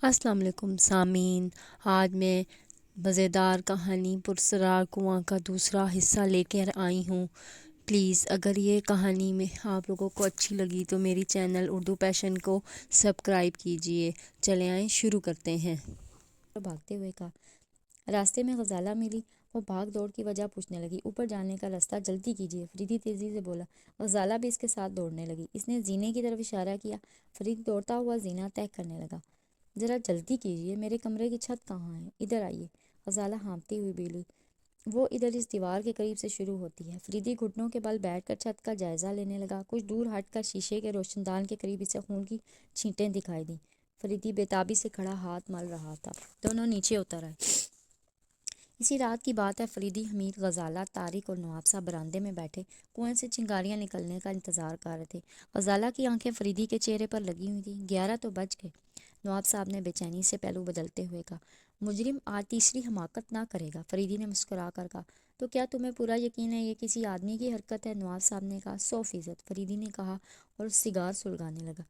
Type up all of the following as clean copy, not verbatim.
السلام علیکم سامعین، آج میں مزیدار کہانی پراسرار کنواں کا دوسرا حصہ لے کر آئی ہوں۔ پلیز اگر یہ کہانی میں آپ لوگوں کو اچھی لگی تو میری چینل اردو پیشن کو سبسکرائب کیجیے۔ چلے آئیں شروع کرتے ہیں۔ بھاگتے ہوئے کہا، راستے میں غزالہ ملی۔ وہ بھاگ دوڑ کی وجہ پوچھنے لگی۔ اوپر جانے کا راستہ جلدی کیجیے، فریدی تیزی سے بولا۔ غزالہ بھی اس کے ساتھ دوڑنے لگی۔ اس نے زینے کی طرف اشارہ کیا۔ فریدی دوڑتا ہوا زینہ طے کرنے لگا۔ ذرا جلدی کیجیے، میرے کمرے کی چھت کہاں ہے؟ ادھر آئیے، غزالہ ہانپتی ہوئی بولی۔ وہ ادھر اس دیوار کے قریب سے شروع ہوتی ہے۔ فریدی گھٹنوں کے بل بیٹھ کر چھت کا جائزہ لینے لگا۔ کچھ دور ہٹ کر شیشے کے روشن دان کے قریب اسے خون کی چھینٹیں دکھائی دیں۔ فریدی بے تابی سے کھڑا ہاتھ مل رہا تھا۔ دونوں نیچے اتر آئے۔ اسی رات کی بات ہے۔ فریدی، حمید، غزالہ، طارق اور نواب صاحب برآمدے میں بیٹھے کنویں سے چنگاریاں نکلنے کا انتظار کر رہے تھے۔ غزالہ کی آنکھیں فریدی کے چہرے پر لگی ہوئی تھیں۔ 11 تو بج گئے، نواب صاحب نے بے چینی سے پہلو بدلتے ہوئے کہا۔ مجرم آج تیسری حماقت نہ کرے گا، فریدی نے مسکرا کر کہا۔ تو کیا تمہیں پورا یقین ہے یہ کسی آدمی کی حرکت ہے؟ نواب صاحب نے کہا۔ 100%، فریدی نے کہا اور سیگار سلگانے لگا۔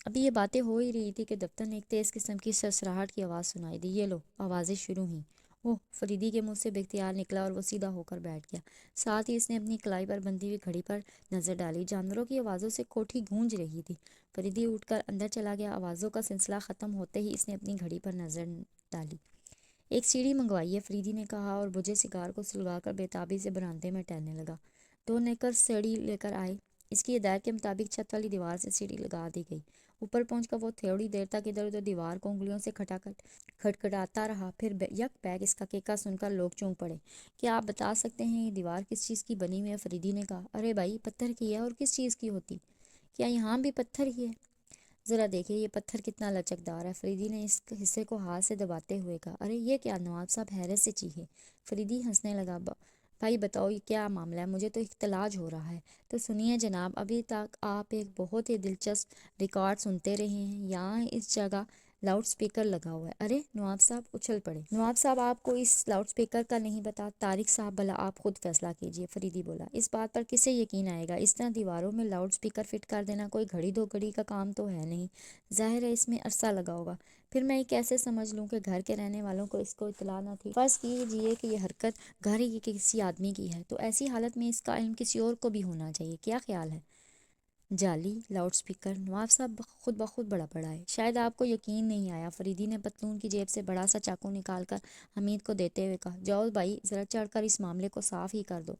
ابھی یہ باتیں ہو ہی رہی تھی کہ دفتر ایک تیز قسم کی سرسراہٹ کی آواز سنائی دی۔ یہ لو، آوازیں شروع ہوئیں۔ اوہ! فریدی کے منہ سے بے اختیار نکلا اور وہ سیدھا ہو کر بیٹھ گیا۔ ساتھ ہی اس نے اپنی کلائی پر بندھی ہوئی گھڑی پر نظر ڈالی۔ جانوروں کی آوازوں سے کوٹھی گونج رہی تھی۔ فریدی اٹھ کر اندر چلا گیا۔ آوازوں کا سلسلہ ختم ہوتے ہی اس نے اپنی گھڑی پر نظر ڈالی۔ ایک سیڑھی منگوائیے، فریدی نے کہا اور بجھے سیگار کو سلگا کر بے تابی سے برآمدے میں ٹہلنے لگا۔ 2 نوکر سیڑھی لے کر آئے۔ اس کی ہدایت کے مطابق چھت والی دیوار سے سیڑھی لگا دی گئی۔ اوپر پہنچ کر وہ تھوڑی دیر تک ادھر ادھر دیوار کو انگلیوں سے کھٹکھٹاتا رہا۔ پھر یک بیک اس کا کیکا سن کر لوگ چونک پڑے۔ کیا آپ بتا سکتے ہیں یہ دیوار کس چیز کی بنی ہوئی ہے؟ فریدی نے کہا۔ ارے بھائی، پتھر کی ہے، اور کس چیز کی ہوتی؟ کیا یہاں بھی پتھر ہی ہے؟ ذرا دیکھیے یہ پتھر کتنا لچکدار ہے، فریدی نے اس حصے کو ہاتھ سے دباتے ہوئے کہا۔ ارے یہ کیا؟ نواب صاحب حیرت سے چیخے۔ فریدی ہنسنے لگا۔ بھائی بتاؤ یہ کیا معاملہ ہے؟ مجھے تو اختلاج ہو رہا ہے۔ تو سنیے جناب، ابھی تک آپ ایک بہت ہی دلچسپ ریکارڈ سنتے رہے ہیں۔ یہاں اس جگہ لاؤڈ سپیکر لگا ہوا ہے۔ ارے! نواب صاحب اچھل پڑے۔ نواب صاحب آپ کو اس لاؤڈ سپیکر کا نہیں پتا؟ طارق صاحب بھلا آپ خود فیصلہ کیجیے، فریدی بولا۔ اس بات پر کسے یقین آئے گا؟ اس طرح دیواروں میں لاؤڈ سپیکر فٹ کر دینا کوئی گھڑی دو گھڑی کا کام تو ہے نہیں۔ ظاہر ہے اس میں عرصہ لگا ہوگا۔ پھر میں یہ کیسے سمجھ لوں کہ گھر کے رہنے والوں کو اس کو اطلاع نہ تھی؟ فرض کیجیے کہ یہ حرکت گھر ہی کے کسی آدمی کی ہے، تو ایسی حالت میں اس کا علم کسی اور کو بھی ہونا چاہیے۔ کیا خیال ہے؟ جعلی لاؤڈ سپیکر؟ نواب صاحب خود بخود بڑا پڑائے۔ شاید آپ کو یقین نہیں آیا۔ فریدی نے پتلون کی جیب سے بڑا سا چاقو نکال کر حمید کو دیتے ہوئے کہا۔ جاؤ بھائی، ذرا چڑھ کر اس معاملے کو صاف ہی کر دو۔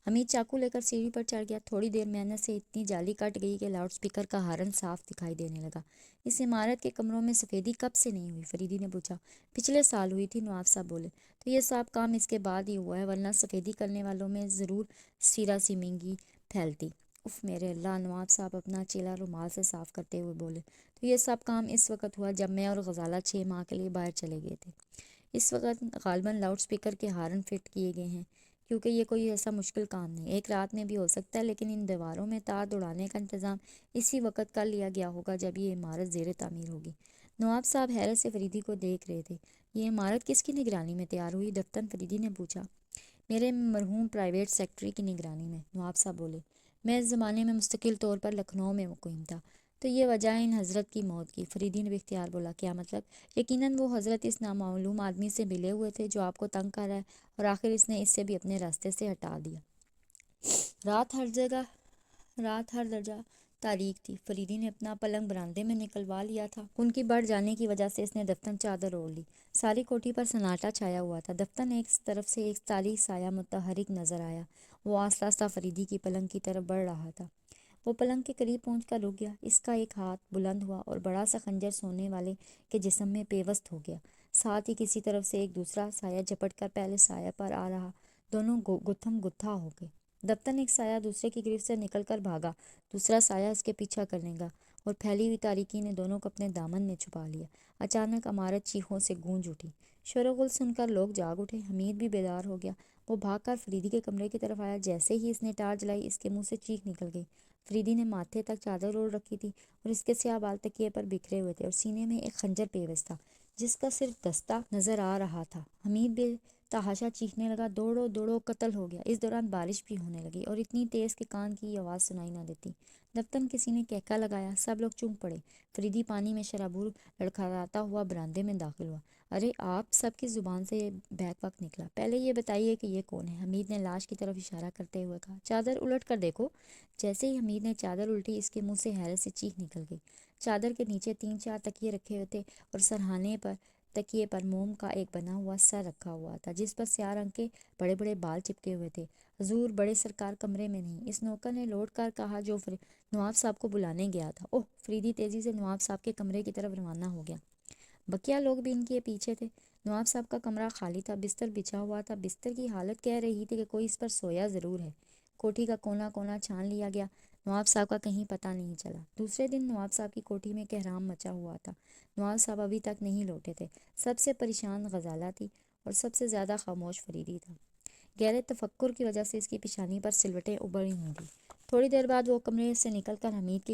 حمید چاقو لے کر سیڑھی پر چڑھ گیا۔ تھوڑی دیر محنت سے اتنی جالی کٹ گئی کہ لاؤڈ سپیکر کا ہارن صاف دکھائی دینے لگا۔ اس عمارت کے کمروں میں سفیدی کب سے نہیں ہوئی؟ فریدی نے پوچھا۔ پچھلے سال ہوئی تھی، نواب صاحب بولے۔ تو یہ سب کام اس کے بعد ہی ہوا ہے، ورنہ سفیدی کرنے والوں میں ضرور سیرا سیمنگی پھیلتی۔ اف میرے اللہ! نواب صاحب اپنا چہرہ رومال سے صاف کرتے ہوئے بولے۔ تو یہ سب کام اس وقت ہوا جب میں اور غزالہ 6 ماہ کے لیے باہر چلے گئے تھے۔ اس وقت غالباً لاؤڈ سپیکر کے ہارن فٹ کیے گئے ہیں، کیونکہ یہ کوئی ایسا مشکل کام نہیں، ایک رات میں بھی ہو سکتا ہے، لیکن ان دیواروں میں تار دوڑانے کا انتظام اسی وقت کر لیا گیا ہوگا جب یہ عمارت زیر تعمیر ہوگی۔ نواب صاحب حیرت سے فریدی کو دیکھ رہے تھے۔ یہ عمارت کس کی نگرانی میں تیار ہوئی؟ دفتر؟ فریدی نے پوچھا۔ میرے مرحوم پرائیویٹ سیکرٹری کی نگرانی میں، نواب صاحب بولے۔ میں اس زمانے میں مستقل طور پر لکھنؤ میں مقیم تھا۔ تو یہ وجہ ہے ان حضرت کی موت کی؟ فریدی نے بے اختیار بولا۔ کیا مطلب؟ یقیناً وہ حضرت اس نامعلوم آدمی سے ملے ہوئے تھے جو آپ کو تنگ کر رہا ہے، اور آخر اس نے اس سے بھی اپنے راستے سے ہٹا دیا۔ رات ہر درجہ تاریک تھی۔ فریدی نے اپنا پلنگ برآمدے میں نکلوا لیا تھا۔ ان کی بڑھ جانے کی وجہ سے اس نے دفتر چادر اوڑھ لی۔ ساری کوٹھی پر سناٹا چھایا ہوا تھا۔ دفتر ایک طرف سے ایک طالی سایہ متحرک نظر آیا۔ وہ آہستہ آہستہ فریدی کی پلنگ کی طرف بڑھ رہا تھا۔ وہ پلنگ کے قریب پہنچ کر رک گیا۔ اس کا ایک ہاتھ بلند ہوا اور بڑا سا خنجر سونے والے کے جسم میں پیوست ہو گیا۔ ساتھ ہی کسی طرف سے ایک دوسرا سایہ جھپٹ کر پہلے سایہ پر آ رہا۔ دونوں گتھم گتھا ہو گئے۔ دفتر ایک سایہ دوسرے کی گرفت سے نکل کر بھاگا۔ دوسرا سایہ اس کے پیچھا کرنے لگا، اور پھیلی ہوئی تاریکی نے دونوں کو اپنے دامن میں چھپا لیا۔ اچانک عمارت چیخوں سے گونج اٹھی۔ شور و غل سن کر لوگ جاگ اٹھے۔ حمید بھی بیدار ہو گیا۔ وہ بھاگ کر فریدی کے کمرے کی طرف آیا۔ جیسے ہی اس نے ٹارچ جلائی، اس کے منہ سے چیخ نکل گئی۔ فریدی نے ماتھے تک چادر اوڑھ رکھی تھی، اور اس کے سیاہ بال تکیے پر بکھرے ہوئے تھے، اور سینے میں ایک خنجر پیوست تھا جس کا صرف دستہ نظر آ رہا تھا۔ حمید بے تحاشا چیخنے لگا، دوڑو دوڑو، قتل ہو گیا! اس دوران بارش بھی ہونے لگی، اور اتنی تیز کہ کان کی آواز سنائی نہ دیتی۔ دفتر کسی نے کہکا لگایا، سب لوگ چونک پڑے۔ فریدی پانی میں شرابور لڑکھڑاتا ہوا برآمدے میں داخل ہوا۔ ارے آپ، سب کی زبان سے بیک وقت نکلا۔ پہلے یہ بتائیے کہ یہ کون ہے؟ حمید نے لاش کی طرف اشارہ کرتے ہوئے کہا۔ چادر الٹ کر دیکھو۔ جیسے ہی حمید نے چادر الٹی، اس کے منہ سے حیرت سے چیخ نکل گئی۔ چادر کے نیچے 3-4 تکیے رکھے ہوئے تھے اور سرہانے پر تکیے پر موم کا ایک بنا ہوا سر رکھا ہوا تھا جس پر سیاہ رنگ کے بڑے بڑے بال چپکے ہوئے تھے۔ حضور، بڑے سرکار کمرے میں نہیں، اس نوکر نے لوٹ کر کہا جو نواب صاحب کو بلانے گیا تھا۔ اوہ! فریدی تیزی سے نواب صاحب کے کمرے کی طرف روانہ ہو گیا۔ بقیہ لوگ بھی ان کے پیچھے تھے۔ نواب صاحب کا کمرہ خالی تھا، بستر بچھا ہوا تھا۔ بستر کی حالت کہہ رہی تھی کہ کوئی اس پر سویا ضرور ہے۔ کوٹھی کا کونا کونا چھان لیا گیا، نواب صاحب کا کہیں پتہ نہیں چلا۔ دوسرے دن نواب صاحب کی کوٹھی میں کہرام مچا ہوا تھا۔ نواب صاحب ابھی تک نہیں لوٹے تھے۔ سب سے پریشان غزالہ تھی اور سب سے زیادہ خاموش فریدی تھا۔ گہرے تفکر کی وجہ سے اس کی پیشانی پر سلوٹیں ابھری ہوئی تھیں۔ تھوڑی دیر بعد وہ کمرے سے نکل کر حمید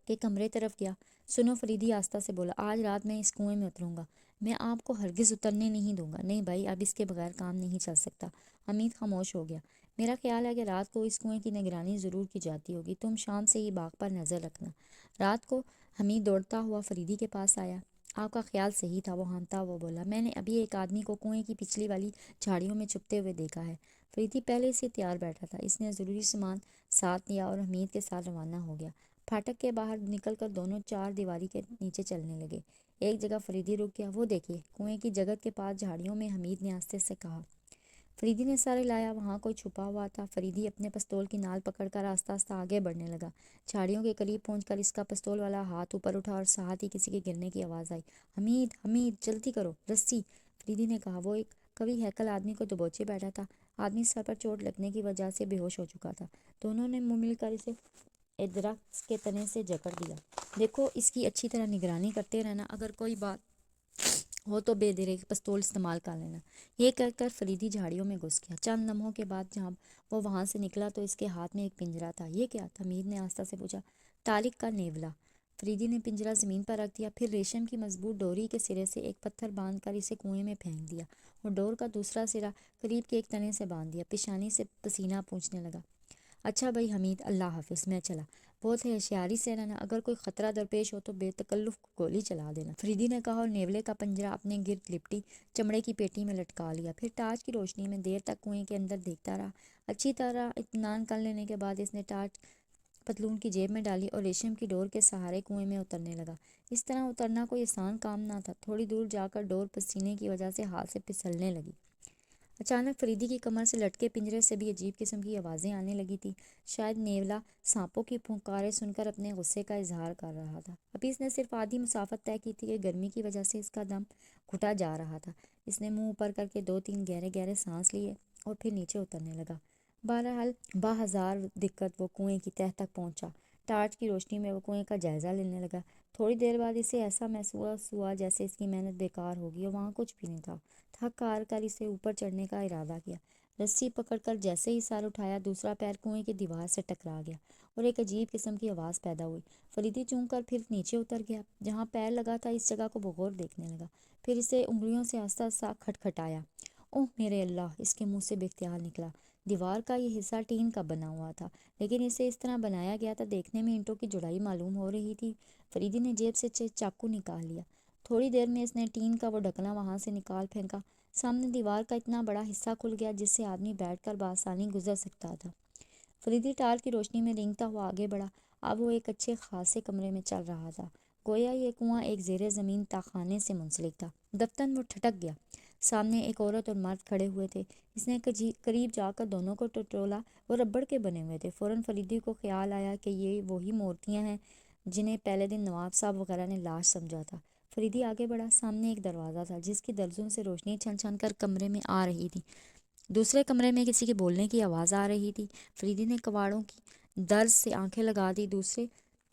کے کمرے طرف گیا۔ سنو، فریدی آہستہ سے بولا، آج رات میں اس کنویں میں اتروں گا۔ میں آپ کو ہرگز اترنے نہیں دوں گا۔ نہیں بھائی، اب اس کے بغیر کام نہیں چل سکتا۔ حمید خاموش ہو گیا۔ میرا خیال ہے کہ رات کو اس کنویں کی نگرانی ضرور کی جاتی ہوگی، تم شام سے ہی باغ پر نظر رکھنا۔ رات کو حمید دوڑتا ہوا فریدی کے پاس آیا۔ آپ کا خیال صحیح تھا، وہ ہانتا ہوا بولا۔ میں نے ابھی ایک آدمی کو کنویں کی پچھلی والی جھاڑیوں میں چھپتے ہوئے دیکھا ہے۔ فریدی پہلے سے تیار بیٹھا تھا۔ اس نے ضروری سامان ساتھ لیا اور حمید کے ساتھ روانہ ہو گیا۔ پھاٹک کے باہر نکل کر دونوں چار دیواری کے نیچے چلنے لگے۔ ایک جگہ فریدی رک گیا۔ وہ دیکھیے، کنویں کی جگت کے پاس جھاڑیوں میں، حمید نے آہستہ سے کہا۔ فریدی نے سر ہلایا، وہاں کوئی چھپا ہوا تھا۔ فریدی اپنے پستول کی نال پکڑ کر آہستہ آہستہ آگے بڑھنے لگا۔ جھاڑیوں کے قریب پہنچ کر اس کا پستول والا ہاتھ اوپر اٹھا اور ساتھ ہی کسی کے گرنے کی آواز آئی۔ حمید، حمید، جلدی کرو، رسی! فریدی نے کہا۔ وہ ایک قوی ہیکل آدمی کو دبوچے بیٹھا تھا۔ آدمی سر پر چوٹ لگنے کی وجہ سے بے ہوش ہو چکا تھا۔ دونوں نے منہ مل کر اسے ایک درخت کے تنے سے جکڑ دیا۔ دیکھو، اس کی اچھی طرح نگرانی کرتے رہنا، اگر کوئی بات ہو تو بے دریغ پستول استعمال کر لینا۔ یہ کہہ کر فریدی جھاڑیوں میں گھس گیا۔ چند لمحوں کے بعد جب وہ وہاں سے نکلا تو اس کے ہاتھ میں ایک پنجرا تھا۔ یہ کیا؟ حمید نے آہستہ سے پوچھا۔ تالک کا نیولا۔ فریدی نے پنجرا زمین پر رکھ دیا، پھر ریشم کی مضبوط ڈوری کے سرے سے ایک پتھر باندھ کر اسے کنویں میں پھینک دیا اور ڈور کا دوسرا سرا قریب کے ایک تنے سے باندھ دیا۔ پیشانی سے پسینہ پونچھنے لگا۔ اچھا بھائی حمید، اللہ حافظ، میں چلا۔ بہت ہوشیاری سے رہنا، اگر کوئی خطرہ درپیش ہو تو بے تکلف گولی چلا دینا، فریدی نے کہا اور نیولے کا پنجرا اپنے گرد لپٹی چمڑے کی پیٹی میں لٹکا لیا۔ پھر ٹارچ کی روشنی میں دیر تک کنویں کے اندر دیکھتا رہا۔ اچھی طرح اطمینان کر لینے کے بعد اس نے ٹارچ پتلون کی جیب میں ڈالی اور ریشم کی ڈور کے سہارے کنویں میں اترنے لگا۔ اس طرح اترنا کوئی آسان کام نہ تھا۔ تھوڑی دور جا کر ڈور پسینے کی وجہ سے ہاتھ سے پھسلنے لگی۔ اچانک فریدی کی کمر سے لٹکے پنجرے سے بھی عجیب قسم کی آوازیں آنے لگی تھیں۔ شاید نیولا سانپوں کی پھنکاریں سن کر اپنے غصے کا اظہار کر رہا تھا۔ ابھی اس نے صرف آدھی مسافت طے کی تھی کہ گرمی کی وجہ سے اس کا دم گھٹا جا رہا تھا۔ اس نے منہ اوپر کر کے 2-3 گہرے گہرے سانس لیے اور پھر نیچے اترنے لگا۔ بہرحال باہزار دقت وہ کنویں کی تہہ تک پہنچا۔ ٹارچ کی روشنی میں وہ کنویں کا جائزہ لینے لگا۔ تھوڑی دیر بعد اسے ایسا محسوس ہوا جیسے اس کی محنت بیکار ہوگی اور وہاں کچھ بھی نہیں تھا۔ تھک ہار کر اسے اوپر چڑھنے کا ارادہ کیا۔ رسی پکڑ کر جیسے ہی سر اٹھایا، دوسرا پیر کنویں کی دیوار سے ٹکرا گیا اور ایک عجیب قسم کی آواز پیدا ہوئی۔ فریدی چونک کر پھر نیچے اتر گیا۔ جہاں پیر لگا تھا اس جگہ کو بغور دیکھنے لگا، پھر اسے انگلیوں سے آہستہ آہستہ کھٹکھٹایا۔ اوہ میرے اللہ! اس کے منہ سے بے اختیار نکلا۔ دیوار کا یہ حصہ ٹین کا بنا ہوا تھا، لیکن اسے اس طرح بنایا گیا تھا دیکھنے میں اینٹوں کی جڑائی معلوم ہو رہی تھی۔ فریدی نے جیب سے چاقو نکال لیا۔ تھوڑی دیر میں اس نے ٹین کا وہ ڈھکنا وہاں سے نکال پھینکا۔ سامنے دیوار کا اتنا بڑا حصہ کھل گیا جس سے آدمی بیٹھ کر بآسانی گزر سکتا تھا۔ فریدی ٹارچ کی روشنی میں رینگتا ہوا آگے بڑھا۔ اب وہ ایک اچھے خاصے کمرے میں چل رہا تھا، گویا یہ کنواں ایک زیر زمین تاخانے سے منسلک تھا۔ دفتن وہ ٹھٹک گیا۔ سامنے ایک عورت اور مرد کھڑے ہوئے تھے۔ اس نے قریب جا کر دونوں کو ٹٹولا، وہ ربڑ کے بنے ہوئے تھے۔ فوراً فریدی کو خیال آیا کہ یہ وہی مورتیاں ہیں جنہیں پہلے دن نواب صاحب وغیرہ نے لاش سمجھا تھا۔ فریدی آگے بڑھا۔ سامنے ایک دروازہ تھا جس کی درزوں سے روشنی چھن چھن کر کمرے میں آ رہی تھی۔ دوسرے کمرے میں کسی کے بولنے کی آواز آ رہی تھی۔ فریدی نے کواڑوں کی درز سے آنکھیں لگا دی۔ دوسرے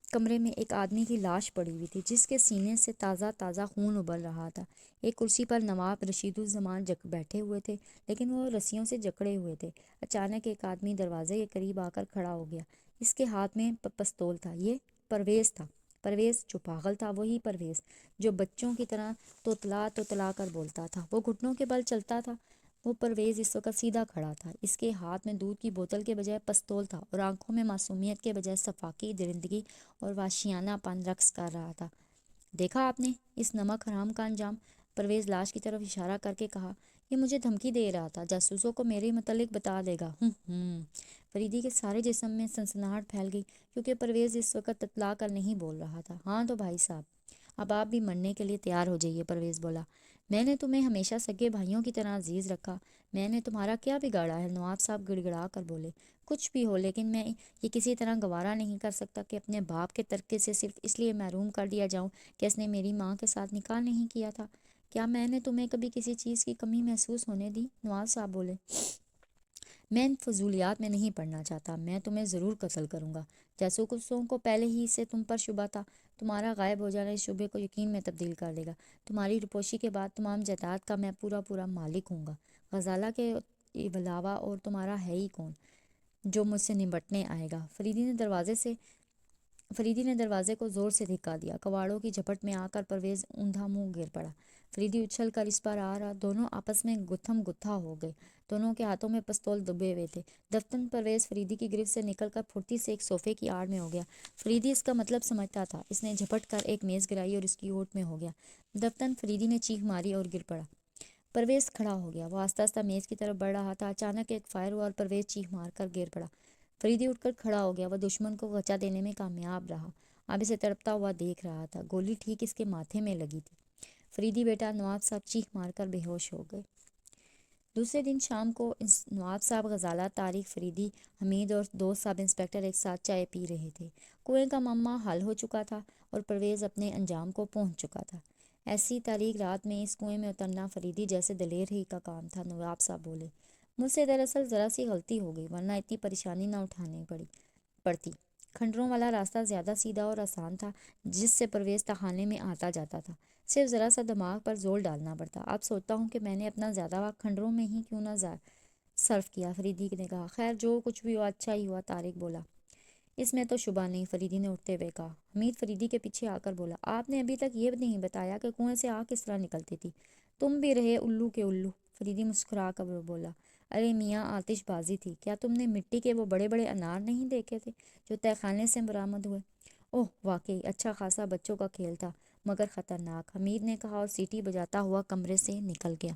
کمرے میں ایک آدمی کی لاش پڑی ہوئی تھی جس کے سینے سے تازہ تازہ خون ابل رہا تھا۔ ایک کرسی پر نواب رشید الزمان بیٹھے ہوئے تھے، لیکن وہ رسیوں سے جکڑے ہوئے تھے۔ اچانک ایک آدمی دروازے کے قریب آ کر کھڑا ہو گیا۔ اس کے ہاتھ میں پستول تھا۔ یہ پرویز تھا۔ پرویز جو پاگل تھا، وہی پرویز جو بچوں کی طرح توتلا توتلا کر بولتا تھا۔ وہ گھٹنوں کے بل چلتا تھا، وہ پرویز اس وقت سیدھا کھڑا تھا، اس کے ہاتھ میں دودھ کی بوتل کے بجائے پستول تھا اور آنکھوں میں معصومیت کے بجائے صفاقی درندگی اور وحشیانہ پن رقص کر رہا تھا۔ دیکھا آپ نے اس نمک حرام کا انجام؟ پرویز لاش کی طرف اشارہ کر کے کہا۔ یہ مجھے دھمکی دے رہا تھا، جاسوسوں کو میرے متعلق بتا دے گا۔ فریدی کے سارے جسم میں سنسناہٹ پھیل گئی، کیونکہ پرویز اس وقت تتلا کر نہیں بول رہا تھا۔ ہاں تو بھائی صاحب، اب آپ بھی مرنے کے لیے تیار ہو جائیے، پرویز بولا۔ میں نے تمہیں ہمیشہ سگے بھائیوں کی طرح عزیز رکھا، میں نے تمہارا کیا بگاڑا ہے؟ نواب صاحب گڑ گڑا کر بولے۔ کچھ بھی ہو، لیکن میں یہ کسی طرح گوارا نہیں کر سکتا کہ اپنے باپ کے ترکے سے صرف اس لیے محروم کر دیا جاؤں کہ اس نے میری ماں کے ساتھ نکاح نہیں کیا تھا۔ کیا میں نے تمہیں کبھی کسی چیز کی کمی محسوس ہونے دی؟ نواب صاحب بولے۔ میں ان فضولیات میں نہیں پڑنا چاہتا، میں تمہیں ضرور قتل کروں گا۔ جاسوسوں کو پہلے ہی سے تم پر شبہ تھا، تمہارا غائب ہو جانا اس شبے کو یقین میں تبدیل کر دے گا۔ تمہاری روپوشی کے بعد تمام جائیداد کا میں پورا مالک ہوں گا۔ غزالہ کے علاوہ اور تمہارا ہے ہی کون جو مجھ سے نمٹنے آئے گا؟ فریدی نے دروازے کو زور سے دھکا دیا۔ کواڑوں کی جھپٹ میں آ کر پرویز اوندھا منہ گر پڑا۔ فریدی اچھل کر اس پر آ رہا، دونوں آپس میں گتھم گتھا ہو گئے، دونوں کے ہاتھوں میں پستول دبے ہوئے تھے۔ دفتن پرویز فریدی کی گرفت سے نکل کر پھرتی سے ایک صوفے کی آڑ میں ہو گیا۔ فریدی اس کا مطلب سمجھتا تھا، اس نے جھپٹ کر ایک میز گرائی اور اس کی اوٹ میں ہو گیا۔ دفتن فریدی نے چیخ ماری اور گر پڑا۔ پرویز کھڑا ہو گیا، وہ آہستہ آہستہ میز کی طرف بڑھ رہا تھا۔ اچانک ایک فائر ہوا اور پرویز چیخ مار کر گر پڑا۔ فریدی اٹھ کر کھڑا ہو گیا، وہ دشمن کو غچہ دینے میں کامیاب رہا، اب اسے تڑپتا ہوا دیکھ رہا تھا۔ گولی ٹھیک اس کے ماتھے میں لگی تھی۔ فریدی بیٹا، نواب صاحب چیخ مار کر بے ہوش ہو گئے۔ دوسرے دن شام کو نواب صاحب، غزالہ، طارق، فریدی، حمید اور دوست سب انسپکٹر ایک ساتھ چائے پی رہے تھے۔ کنویں کا معمہ حل ہو چکا تھا اور پرویز اپنے انجام کو پہنچ چکا تھا۔ ایسی تاریک رات میں اس کنویں میں اترنا فریدی جیسے دلیر ہی کا کام تھا۔ نواب صاحب بولے، مجھ سے دراصل ذرا سی غلطی ہو گئی، ورنہ اتنی پریشانی نہ اٹھانی پڑتی۔ کھنڈروں والا راستہ زیادہ سیدھا اور آسان تھا، جس سے پرویز تہانے میں آتا جاتا تھا، صرف ذرا سا دماغ پر زور ڈالنا پڑتا۔ اب سوچتا ہوں کہ میں نے اپنا زیادہ وقت کھنڈروں میں ہی کیوں نہ صرف کیا، فریدی نے کہا۔ خیر جو کچھ بھی ہوا اچھا ہی ہوا، طارق بولا۔ اس میں تو شبہ نہیں، فریدی نے اٹھتے ہوئے کہا۔ حمید فریدی کے پیچھے آ کر بولا، آپ نے ابھی تک یہ نہیں بتایا کہ کنویں سے آگ کس طرح نکلتی تھی؟ تم بھی رہے الو کے الو، فریدی مسکرا کر بولا۔ ارے میاں، آتش بازی تھی، کیا تم نے مٹی کے وہ بڑے بڑے انار نہیں دیکھے تھے جو تہہ خانے سے برآمد ہوئے؟ اوہ واقعی اچھا خاصا بچوں کا کھیل تھا، مگر خطرناک، حمید نے کہا اور سیٹی بجاتا ہوا کمرے سے نکل گیا۔